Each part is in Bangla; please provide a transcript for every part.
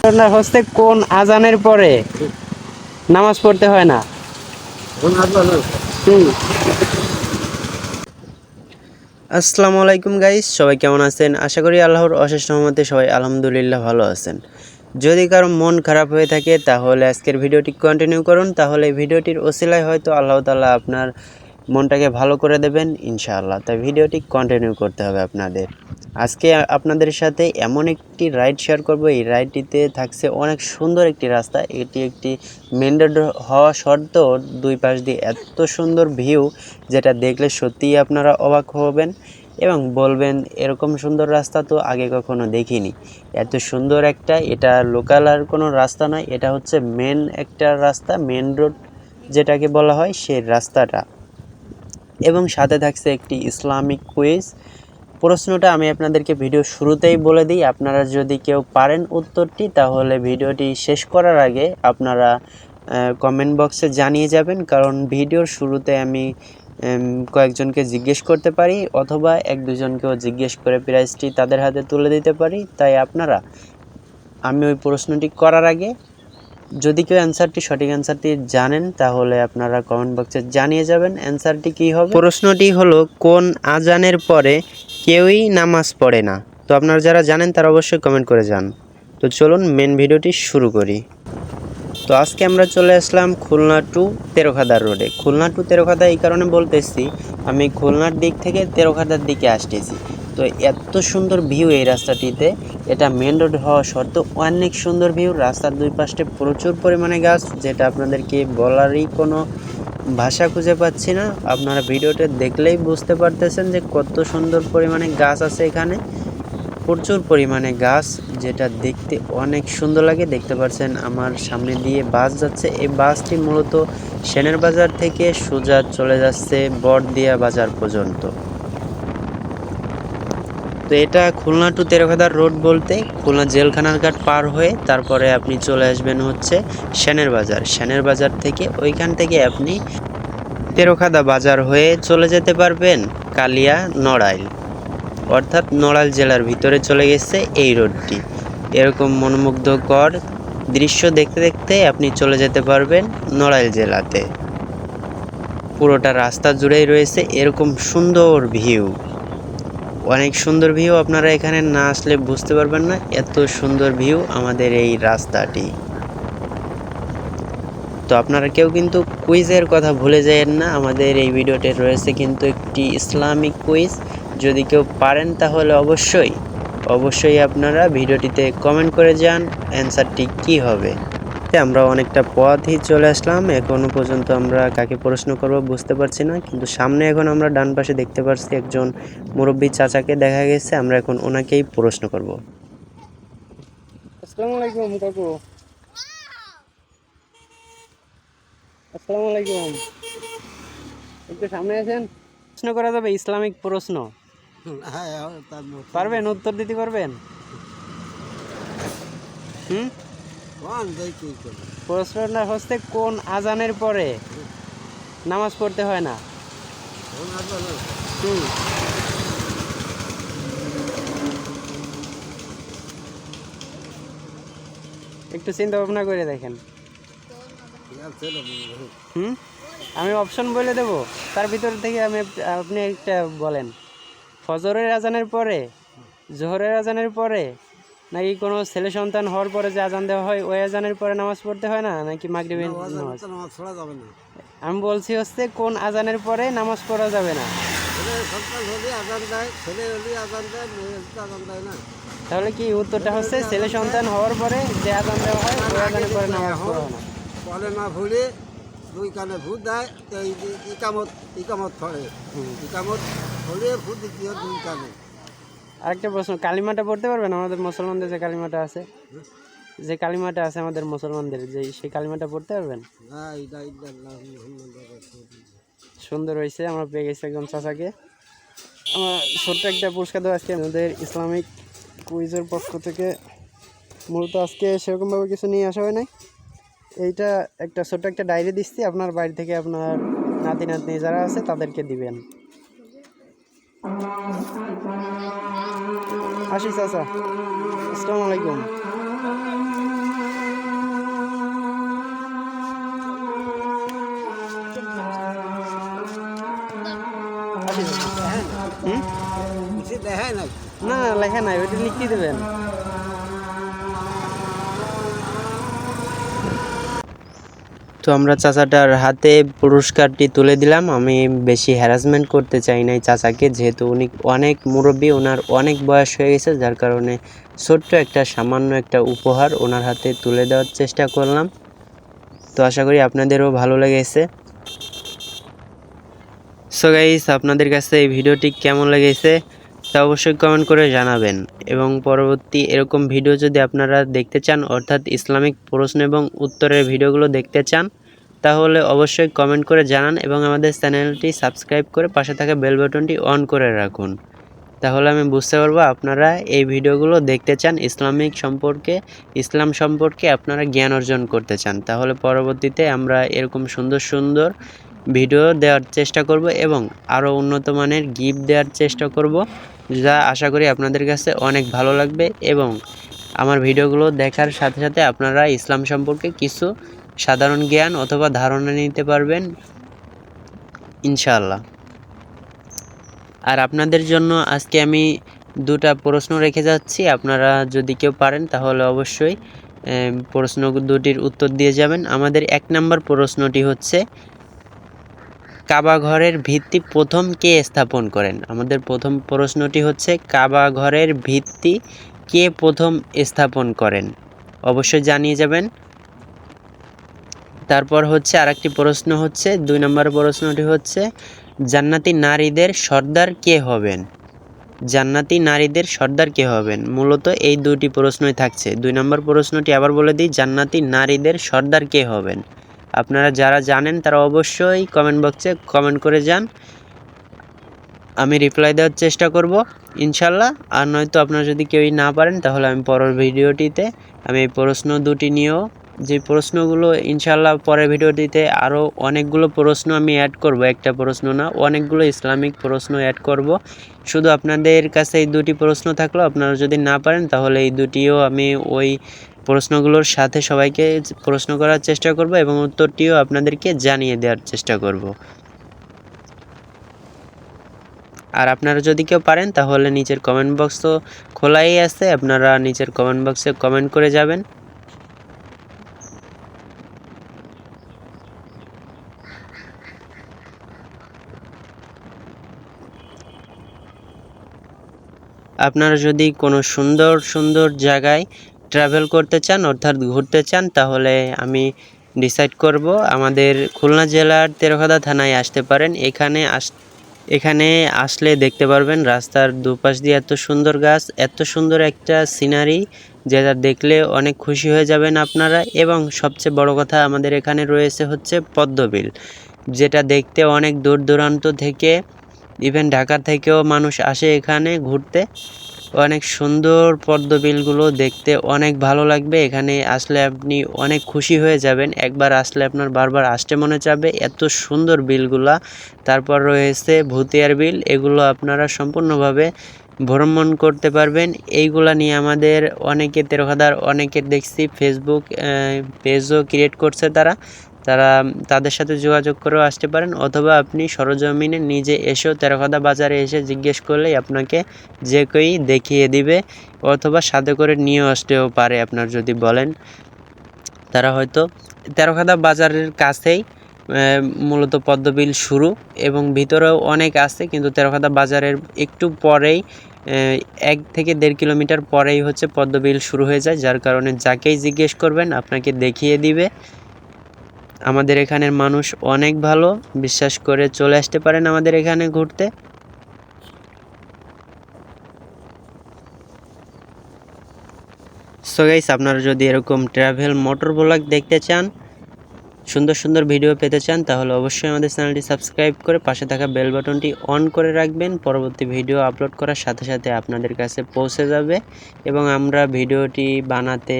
আপনার হচ্ছে কোন আজানের পরে নামাজ পড়তে হয় না? আসসালামু আলাইকুম গাইস, সবাই কেমন আছেন? আশা করি আল্লাহর অশেষ রহমতে সবাই আলহামদুলিল্লাহ ভালো আছেন। যদি কারো মন খারাপ হয়ে থাকে তাহলে আজকের ভিডিওটি কন্টিনিউ করুন, তাহলে ভিডিওটির ওসিলায় হয়তো আল্লাহ তাআলা আপনার মনটাকে ভালো করে দেবেন ইনশাআল্লাহ। তাই ভিডিওটি কন্টিনিউ করতে হবে আপনাদের। আজকে আপনাদের সাথে এমন একটি রাইড শেয়ার করব, এই রাইডটিতে থাকছে অনেক সুন্দর একটি রাস্তা। এটি একটি মেন রোড হওয়া সত্ত্বেও দুই পাশ দিয়ে এত সুন্দর ভিউ, যেটা দেখলে সত্যিই আপনারা অবাক হবেন এবং বলবেন এরকম সুন্দর রাস্তা তো আগে কখনো দেখিনি। এত সুন্দর এটা লোকাল আর কোনো রাস্তা নয়, এটা হচ্ছে মেন একটা রাস্তা, মেন রোড যেটাকে বলা হয় সেই রাস্তাটা। এবং সাথে থাকছে একটি ইসলামিক কুইজ। প্রশ্নটা আমি আপনাদেরকে ভিডিও শুরুতেই বলে দিই, আপনারা যদি কেউ পারেন উত্তরটি তাহলে ভিডিওটি শেষ করার আগে আপনারা কমেন্ট বক্সে জানিয়ে যাবেন, কারণ ভিডিওর শুরুতে আমি কয়েকজনকে জিজ্ঞেস করতে পারি অথবা এক দুজনকেও জিজ্ঞেস করে প্রাইজটি তাদের হাতে তুলে দিতে পারি। তাই আপনারা আমি ওই প্রশ্নটি করার আগে যদি কেউ সঠিক অ্যান্সারটি জানেন তাহলে আপনারা কমেন্ট বক্সে জানিয়ে যাবেন অ্যান্সারটি কী হবে। প্রশ্নটি হলো, কোন আজানের পরে কেউই নামাজ পড়ে না? তো আপনারা যারা জানেন তারা অবশ্যই কমেন্ট করে যান। তো চলুন মেন ভিডিওটি শুরু করি। তো আজকে আমরা চলে আসলাম খুলনা টু তেরোখাদার রোডে। খুলনা টু তেরোখাদা এই কারণে বলতেছি, আমি খুলনার দিক থেকে তেরোখাদার দিকে আসতেছি। তো এত সুন্দর ভিউ এই রাস্তাটিতে, এটা মেন রোড হওয়া সত্ত্বেও অনেক সুন্দর ভিউ। রাস্তার দুই পাশে প্রচুর পরিমাণে গাছ, যেটা আপনাদেরকে বলারই কোনো ভাষা খুঁজে পাচ্ছি না। আপনারা ভিডিওটা দেখলেই বুঝতে পারতেছেন যে কত সুন্দর পরিমাণে গাছ আছে এখানে, প্রচুর পরিমাণে গাছ, যেটা দেখতে অনেক সুন্দর লাগে। দেখতে পাচ্ছেন আমার সামনে দিয়ে বাস যাচ্ছে, এই বাসটি মূলত সেনের বাজার থেকে সোজা চলে যাচ্ছে বড়দিয়া বাজার পর্যন্ত। তো এটা খুলনা টু তেরোখাদার রোড বলতে খুলনা জেলখানার ঘাট পার হয়ে তারপরে আপনি চলে আসবেন হচ্ছে সেনের বাজার। সেনের বাজার থেকে ওইখান থেকে আপনি তেরোখাদা বাজার হয়ে চলে যেতে পারবেন কালিয়া নড়াইল, অর্থাৎ নড়াইল জেলার ভিতরে চলে গেছে এই রোডটি। এরকম মনোমুগ্ধকর দৃশ্য দেখতে দেখতে আপনি চলে যেতে পারবেন নড়াইল জেলাতে। পুরোটা রাস্তা জুড়েই রয়েছে এরকম সুন্দর ভিউ, অনেক সুন্দর ভিউ। আপনারা এখানে না আসলে বুঝতে পারবেন না এত সুন্দর ভিউ আমাদের এই রাস্তাটি। তো আপনারা কেউ কিন্তু কুইজের কথা ভুলে যাবেন না, আমাদের এই ভিডিওতে রয়েছে কিন্তু একটি ইসলামিক কুইজ। যদি কেউ পারেন তাহলে অবশ্যই আপনারা ভিডিওটিতে কমেন্ট করে যান অ্যান্সারটি কি হবে। আমরা অনেকটা পথই চলে আসলাম, এখনো পর্যন্ত আমরা কাকে প্রশ্ন করব বুঝতে পারছি না, কিন্তু সামনে এখন আমরা ডান পাশে দেখতে পাচ্ছি একজন মুরব্বী চাচাকে দেখা গেছে, আমরা এখন ওনাকেই প্রশ্ন করব। আসসালামু আলাইকুম কাকু। আসসালামু আলাইকুম, একটু সামনে আছেন, প্রশ্ন করা যাবে ইসলামিক প্রশ্ন? পারবেন? উত্তর দিতে পারবেন? প্রশ্নটা হচ্ছে কোন আজানের পরে নামাজ পড়তে হয় না? একটু চিন্তা ভাবনা করে দেখেন। আমি অপশন বলে দেব, তার ভিতর থেকে আপনি একটা বলেন। ফজরের আজানের পরে, জোহরের আজানের পরে, নাকি কোনো ছেলে সন্তান হওয়ার পরে যে আজান দেওয়া হয় ওই আজানের পরে নামাজ পড়তে হয় না, নাকি মাগরিবের নামাজ? আমি বলছি হচ্ছে কোন আজানের পরে নামাজ পড়া যাবে না। তাহলে কি উত্তরটা হচ্ছে ছেলে সন্তান হওয়ার পরে যে আজান দেওয়া হয় ওই আজানের পরে নামাজ পড়া হয় না। দুই কানে ভূত দেয়, ইকামত করে, ইকামত হলে ভূত দিতে হয় দুই কানে। আরেকটা প্রশ্ন, কালিমাটা পড়তে পারবেন? আমাদের মুসলমানদের যে কালিমাটা আছে, আমাদের মুসলমানদের সেই কালিমাটা পড়তে পারবেন? সুন্দর হয়েছে, আমরা পেয়ে গেছি একজন চাচাকে। আমার ছোট্ট একটা পুরস্কার দেওয়া আজকে আমাদের ইসলামিক কুইজের পক্ষ থেকে। মূলত আজকে সেরকমভাবে কিছু নিয়ে আসা হয় নাই, এইটা একটা ছোট্ট একটা ডায়েরি দিচ্ছি, আপনার বাড়ি থেকে আপনার নাতি নাতনি যারা আছে তাদেরকে দিবেন। আসি চাচা, আসসালামু আলাইকুম। লেখাই নাই। না লেখা নাই, ওইটা লিখে দেবেন। তো আমরা চাচাটার হাতে পুরস্কারটি তুলে দিলাম। আমি বেশি হ্যারাসমেন্ট করতে চাই নাই চাচাকে, যেহেতু উনি অনেক মুরব্বী, ওনার অনেক বয়স হয়ে গেছে, যার কারণে ছোট্ট একটা সামান্য একটা উপহার ওনার হাতে তুলে দেওয়ার চেষ্টা করলাম। তো আশা করি আপনাদেরও ভালো লেগেছে। সো গাইস, আপনাদের কাছে এই ভিডিওটি কেমন লেগেছে তা অবশ্যই কমেন্ট করে জানাবেন, এবং পরবর্তী এরকম ভিডিও যদি আপনারা দেখতে চান, অর্থাৎ ইসলামিক প্রশ্ন এবং উত্তরের ভিডিওগুলো দেখতে চান, তাহলে অবশ্যই কমেন্ট করে জানান এবং আমাদের চ্যানেলটি সাবস্ক্রাইব করে পাশে থাকা বেল বাটনটি অন করে রাখুন। তাহলে আমি বুঝতে পারবো আপনারা এই ভিডিওগুলো দেখতে চান, ইসলাম সম্পর্কে আপনারা জ্ঞান অর্জন করতে চান। তাহলে পরবর্তীতে আমরা এরকম সুন্দর সুন্দর ভিডিও দেওয়ার চেষ্টা করব এবং আরও উন্নত মানের গিফট দেওয়ার চেষ্টা করব, যা আশা করি আপনাদের কাছে অনেক ভালো লাগবে এবং আমার ভিডিওগুলো দেখার সাথে সাথে আপনারা ইসলাম সম্পর্কে কিছু সাধারণ জ্ঞান অথবা ধারণা নিতে পারবেন ইনশাআল্লাহ। আর আপনাদের জন্য আজকে আমি দুটা প্রশ্ন রেখে যাচ্ছি, আপনারা যদি কেউ পারেন তাহলে অবশ্যই প্রশ্ন দুটির উত্তর দিয়ে যাবেন। আমাদের 1 নম্বর প্রশ্নটি হচ্ছে, কাবা ঘরের ভিত্তি প্রথম কে স্থাপন করেন? আমাদের প্রথম প্রশ্নটি হচ্ছে, কাবা ঘরের ভিত্তি কে প্রথম স্থাপন করেন? অবশ্যই জানিয়ে যাবেন। তারপর হচ্ছে আরেকটি প্রশ্ন হচ্ছে, 2 নম্বর প্রশ্নটি হচ্ছে, জান্নাতি নারীদের সর্দার কে হবেন? জান্নাতি নারীদের সর্দার কে হবেন? মূলত এই দুটি প্রশ্নই থাকছে। 2 নম্বর প্রশ্নটি আবার বলে দিই, জান্নাতি নারীদের সর্দার কে হবেন? আপনারা যারা জানেন তারা অবশ্যই কমেন্ট বক্সে কমেন্ট করে যান, আমি রিপ্লাই দেওয়ার চেষ্টা করব ইনশাল্লাহ। আর নয়তো আপনারা যদি কেউই না পারেন তাহলে আমি পরের ভিডিওটিতে আমি এই প্রশ্ন দুটি নিয়েও, যে প্রশ্নগুলো ইনশাল্লাহ পরের ভিডিওটিতে আরও অনেকগুলো প্রশ্ন আমি অ্যাড করব, একটা প্রশ্ন না, অনেকগুলো ইসলামিক প্রশ্ন অ্যাড করব। শুধু আপনাদের কাছে এই দুটি প্রশ্ন থাকলো, আপনারা যদি না পারেন তাহলে এই দুটিও আমি ওই প্রশ্নগুলোর সাথে সবাইকে প্রশ্ন করার চেষ্টা করব এবং উত্তরটিও আপনাদেরকে জানিয়ে দেওয়ার চেষ্টা করব। আর আপনারা যদি কেউ পারেন তাহলে নিচের কমেন্ট বক্স তো খোলাই আছে, আপনারা নিচের কমেন্ট বক্সে কমেন্ট করে যাবেন। আপনারা যদি কোনো সুন্দর সুন্দর জায়গায় ট্রাভেল করতে চান, অর্থাৎ ঘুরতে চান, তাহলে আমি ডিসাইড করব আমাদের খুলনা জেলার তেরখাদা থানায় আসতে পারেন। এখানে আসলে দেখতে পারবেন রাস্তার দুপাশ দিয়ে এত সুন্দর গাছ, এত সুন্দর একটা সিনারি, যেটা দেখলে অনেক খুশি হয়ে যাবেন আপনারা। এবং সবচেয়ে বড় কথা, আমাদের এখানে রয়েছে হচ্ছে পদ্মবিল, যেটা দেখতে অনেক দূর দূরান্ত থেকে, ইভেন ঢাকা থেকেও মানুষ আসে এখানে ঘুরতে। অনেক সুন্দর পদ্মবিলগুলো দেখতে অনেক ভালো লাগবে, এখানে আসলে আপনি অনেক খুশি হয়ে যাবেন, একবার আসলে আপনার বারবার আসতে মনে চাবে, এত সুন্দর বিলগুলা। তারপর রয়েছে ভুতিয়ার বিল, এগুলো আপনারা সম্পূর্ণভাবে ভ্রমণ করতে পারবেন। এইগুলা নিয়ে আমাদের অনেকে তেরখাদার অনেকের দেখছি ফেসবুক পেজও ক্রিয়েট করছে, তাদের সাথে যোগাযোগ করেও আসতে পারেন, অথবা আপনি সরজমিনে নিজে এসেও তেরখাদা বাজারে এসে জিজ্ঞেস করলেই আপনাকে যে কেউই দেখিয়ে দিবে, অথবা সাথে করে নিয়েও আসতেও পারে। আপনার যদি বলেন, তারা হয়তো তেরখাদা বাজারের কাছেই মূলত পদ্মবিল শুরু, এবং ভিতরেও অনেক আছে, কিন্তু তেরখাদা বাজারের একটু পরেই 1 থেকে 1.5 কিলোমিটার পরেই হচ্ছে পদ্মবিল শুরু হয়ে যায়, যার কারণে যাকেই জিজ্ঞেস করবেন আপনাকে দেখিয়ে দিবে। আমাদের এখানের মানুষ অনেক ভালো, বিশ্বাস করে চলে আসতে পারেন আমাদের এখানে ঘুরতে। সো গাইস, আপনারা যদি এরকম ট্রাভেল মোটর ব্লগ দেখতে চান, সুন্দর সুন্দর ভিডিও পেতে চান, তাহলে অবশ্যই আমাদের চ্যানেলটি সাবস্ক্রাইব করে পাশে থাকা বেল বাটনটি অন করে রাখবেন। পরবর্তী ভিডিও আপলোড করার সাথে সাথে আপনাদের কাছে পৌঁছে যাবে এবং আমরা ভিডিওটি বানাতে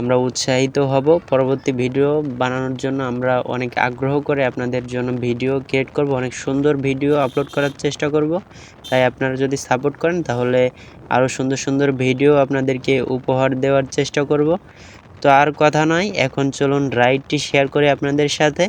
আমরা উৎসাহিত হব। পরবর্তী ভিডিও বানানোর জন্য আমরা অনেক আগ্রহ করে আপনাদের জন্য ভিডিও ক্রিয়েট করব, অনেক সুন্দর ভিডিও আপলোড করার চেষ্টা করব। তাই আপনারা যদি সাপোর্ট করেন তাহলে আরও সুন্দর সুন্দর ভিডিও আপনাদেরকে উপহার দেওয়ার চেষ্টা করব। তো আর কথা নয়, এখন চলুন রাইডটি শেয়ার করে আপনাদের সাথে।